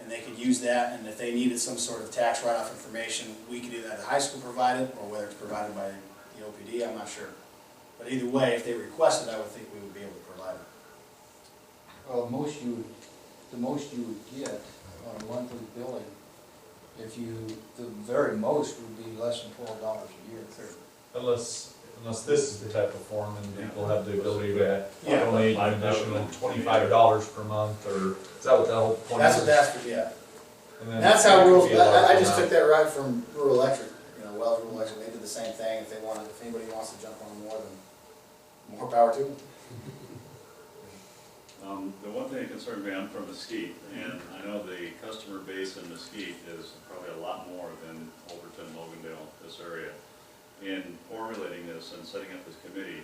and they could use that, and if they needed some sort of tax write-off information, we could either have the high school provide it, or whether it's provided by the OPD, I'm not sure. But either way, if they requested, I would think we would be able to provide it. Well, the most you would get on a monthly billing, the very most would be less than $12 a year. Unless this is the type of form and people have the ability to donate an additional $25 per month, or is that what the whole point That's is? what that's for, yeah. And then That's how it rural, could be a large I just amount. took that right from Rural Electric, Wells Rural Electric, they did the same thing. If anybody wants to jump on more, then more power to them. The one thing that concerns me, I'm from Mesquite, and I know the customer base in Mesquite is probably a lot more than Overton, Logandale, this area. In formulating this and setting up this committee,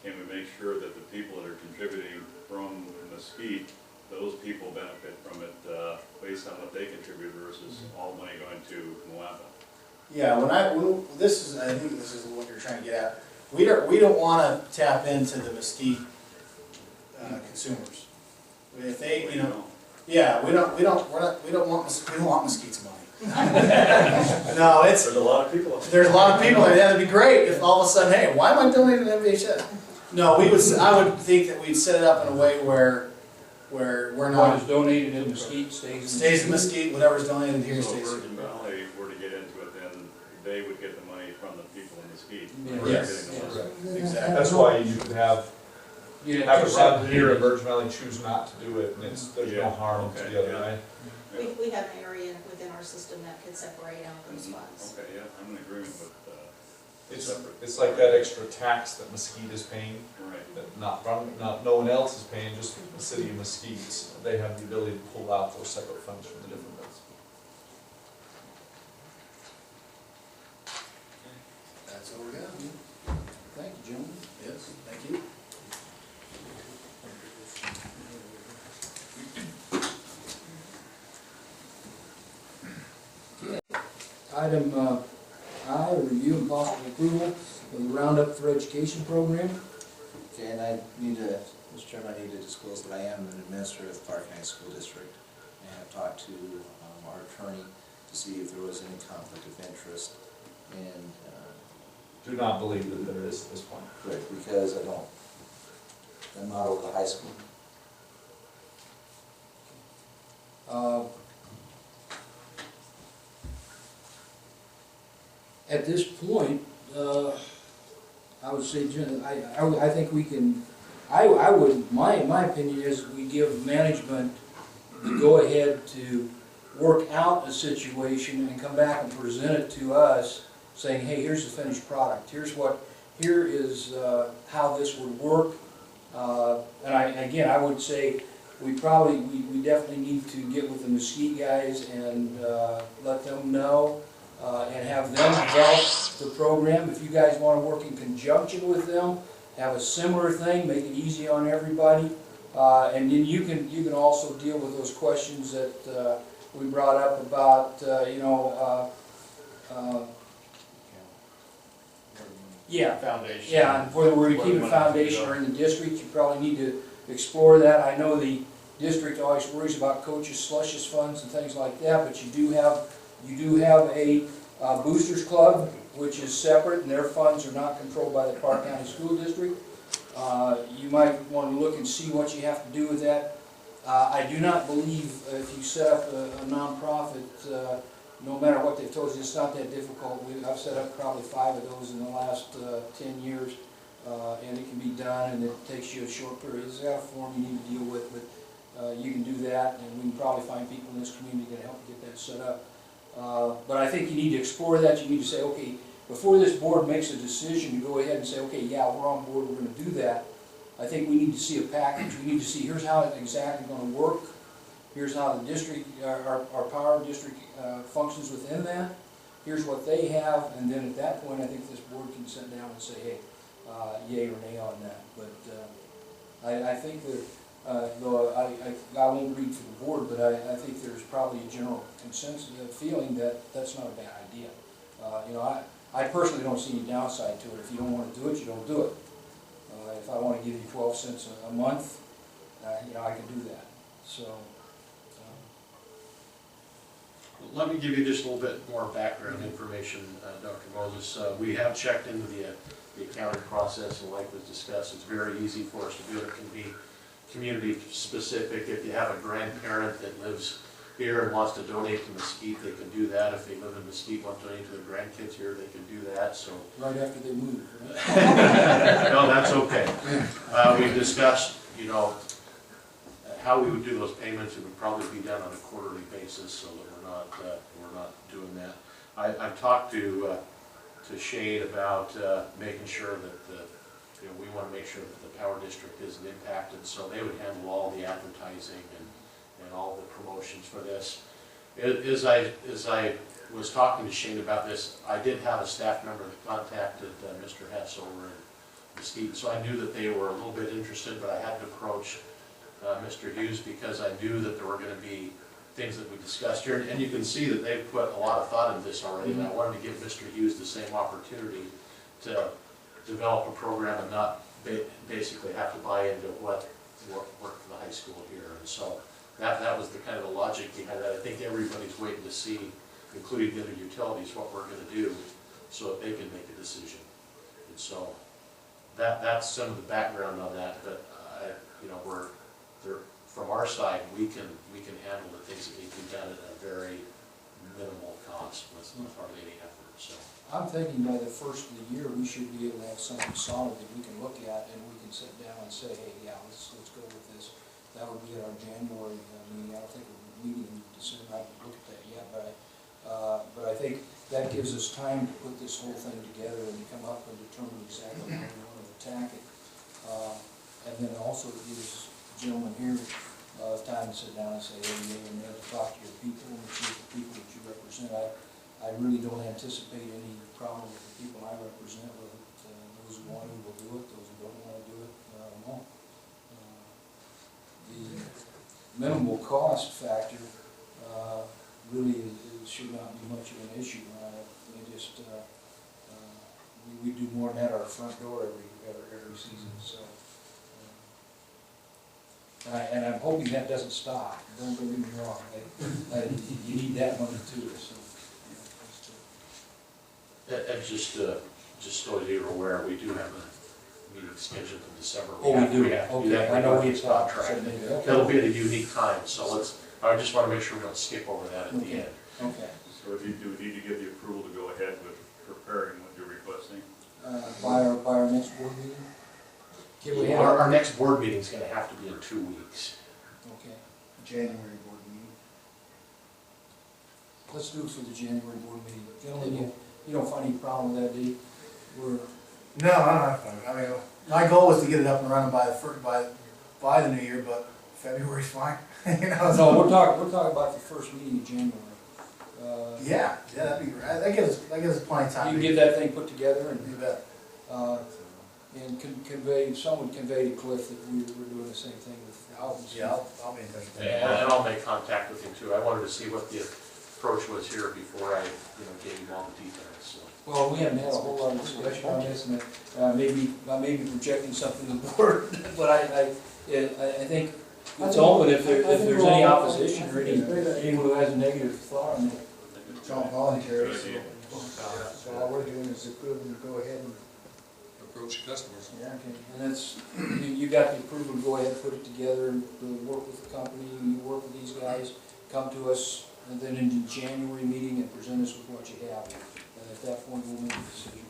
can we make sure that the people that are contributing from Mesquite, those people benefit from it based on what they contribute versus all money going to Moapa? Yeah, I think this is what you're trying to get at. We don't want to tap into the Mesquite consumers. If they, yeah, we don't want Mesquite's money. No, There's a lot of people. there's a lot of people there. That'd be great if all of a sudden, hey, why am I donating to MVHS? No, I would think that we'd set it up in a way where we're What not is donated in Mesquite stays in Mesquite. Whatever's donated here So if stays here. Virgin Valley were to get into it, then they would get the money from the people in Mesquite. Yeah. We're Yes. getting the money. Exactly. That's why you could have You a son here in Virgin Valley choose not to do it, and there's Yeah, no harm to okay, the other, yeah. right? We have an area within our system that could separate out those funds. Okay, yeah, I'm in agreement with separate. It's like that extra tax that Mesquite is paying, Right. that not no one else is paying, just the city of Mesquite. They have the ability to pull out those separate funds from the different bills. That's what we got. Thank you, gentlemen. Yes, thank you. Item I, review and possible approval of the Roundup for Education program. Okay, and I need to, Mr. Chairman, I need to disclose that I am an administrator of the Park County School District, and I have talked to our attorney to see if there was any conflict of interest, and Do not believe that there is at this point. correct, because I'm not over the high school. At this point, I would say, I think we can, my opinion is we give management the go-ahead to work out a situation and come back and present it to us, saying, hey, here's the finished product, here is how this would work. And again, I would say we definitely need to get with the Mesquite guys and let them know and have them develop the program. If you guys want to work in conjunction with them, have a similar thing, make it easy on everybody. And then you can also deal with those questions that we brought up about, yeah. Foundation. Yeah, and whether we're keeping a foundation or in the district, you probably need to explore that. I know the district always worries about coaches, slushes funds and things like that, but you do have a boosters club, which is separate, and their funds are not controlled by the Park County School District. You might want to look and see what you have to do with that. I do not believe if you set up a nonprofit, no matter what they've told you, it's not that difficult. I've set up probably 5 of those in the last 10 years, and it can be done, and it takes you a short period. It's got a form you need to deal with, but you can do that, and we can probably find people in this community that can help get that set up. But I think you need to explore that. You need to say, okay, before this board makes a decision to go ahead and say, okay, yeah, we're on board, we're going to do that, I think we need to see a package. We need to see, here's how it's exactly going to work. Here's how the district, our power district functions within that. Here's what they have, and then at that point, I think this board can sit down and say, hey, yay or nay on that. But I think that, though I won't read for the board, but I think there's probably a general consensus, feeling that that's not a bad idea. I personally don't see any downside to it. If you don't want to do it, you don't do it. If I want to give you 12 cents a month, I can do that. So, let me give you just a little bit more background information, Dr. Moses. We have checked into the accounting process, and like was discussed, it's very easy for us to do it. It can be community specific. If you have a grandparent that lives here and wants to donate to Mesquite, they can do that. If they live in Mesquite, want to donate to their grandkids here, they can do that, so. Right after they move, right? No, that's okay. We've discussed, you know, how we would do those payments. It would probably be done on a quarterly basis, so that we're not doing that. I've talked to Shade about making sure that you know, we want to make sure that the power district isn't impacted, so they would handle all the advertising and all the promotions for this. As I was talking to Shane about this, I did have a staff member that contacted Mr. Hess over in Mesquite, so I knew that they were a little bit interested, but I had to approach Mr. Hughes because I knew that there were going to be things that we discussed here, and you can see that they've put a lot of thought into this already, and I wanted to give Mr. Hughes the same opportunity to develop a program and not basically have to buy into what worked for the high school here, and so that was the kind of the logic behind that. I think everybody's waiting to see, including the other utilities, what we're going to do so that they can make a decision, and so that's some of the background on that, but you know, from our side, we can handle the things that need to be done at a very minimal cost with hardly any effort. So I'm thinking by the first of the year, we should be able to have something solid that we can look at and we can sit down and say, hey, yeah, let's go with this. That would be at our January meeting. I don't think we're meeting in December. I haven't looked at that yet, but I think that gives us time to put this whole thing together and to come up and determine exactly how we want to attack it. And then also it gives gentlemen here time to sit down and say, hey, you may have to talk to your people and see if the people that you represent. I really don't anticipate any problem with the people I represent, with it. Those who want to will do it, those who don't want to do it won't. The minimal cost factor really should not be much of an issue. We do more than that at our front door every season, so. And I'm hoping that doesn't stop. Don't get me wrong. You need that money too. So, and just so you're aware, we do have a meeting scheduled in December. Oh, we do. Have to Okay, that I know we contract. talked. It'll be at a unique time, so I just want to make sure we don't skip over that at the end. Okay. So do we need to give the approval to go ahead with preparing what you're requesting? By our next board meeting? Can we have? Our next board meeting is going to have to be in 2 weeks. Okay. January board meeting. Let's do it for the January board meeting. Gentlemen, you don't find any problem with that, do you? No, I don't have. I mean, my goal was to get it up and running by the new year, but February's fine. You know. No, we're talking about the first meeting in January. Yeah, that'd be great. That gives us plenty of time. You can get that thing put together and. You bet. And someone convey to Cliff that we're doing the same thing with Alvin. Yeah, I'll be in touch with you. And I'll make contact with him too. I wanted to see what the approach was here before I gave him all the details. So. Well, we haven't had a whole lot of discussion on this, and I may be projecting something to the board, but I think it's open if there's any opposition or anyone who has a negative thought on it. It's all voluntary. So all we're doing is approving to go ahead and approach customers. Yeah, okay. And that's, you got the approval to go ahead and put it together, and work with the company, you work with these guys, come to us, and then in the January meeting and present us with what you have. And at that point, we'll make a decision.